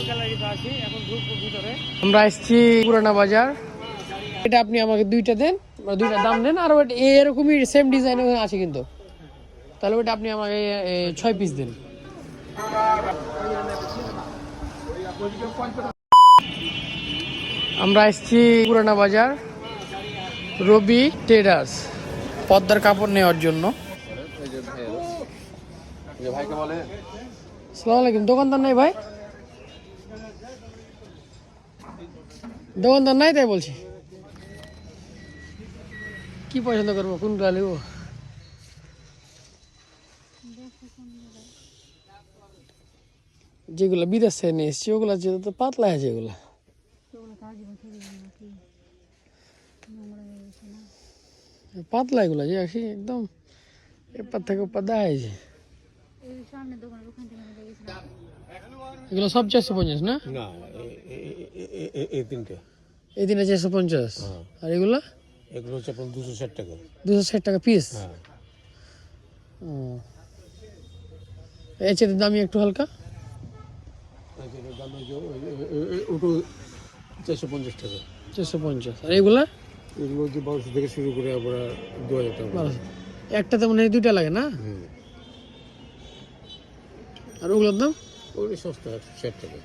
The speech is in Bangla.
গ্যালারিতে আছি, এখন ঢুকবো ভিতরে। আমরা এসেছি পুরানা বাজার। এটা আপনি আমাকে দুইটা দেন, দুইটা দাম দেন, আর ওটা এরকমই সেম ডিজাইনের আছে কিন্তু, তাহলে ওটা আপনি আমাকে 6 পিস দেন। আমরা এসেছি পুরানা বাজার রবি ট্রেডার্স, পদ্মার কাপড় নেওয়ার জন্য। আসসালামু আলাইকুম। দোকানদার নাই ভাই? দোকানদার নাই, তাই বলছি। কি পছন্দ করবো, কোনটা নেব? যেগুলো বিদেশ থেকে নিয়ে এসছি ওগুলো যেহেতু পাতলা আছে, এগুলো পাতলা, এগুলো যে একদম এপার থেকে ওপার দেখা হয়েছে। এগুলো সব 450 না? এই তিনটে 450। আর এগুলো এগুলো হচ্ছে আপনার 260 টাকা। 260 টাকা পিস। এর চেয়ে দামি একটু হালকা। ওটা 450 টাকা। 450। আর এগুলা এগুলো হচ্ছে 1200 থেকে শুরু করে আবার 2000 টাকা। একটাতে মনে হয় দুইটা লাগে না? আর ওগুলোর দাম? ওগুলো সস্তা 160 টাকা।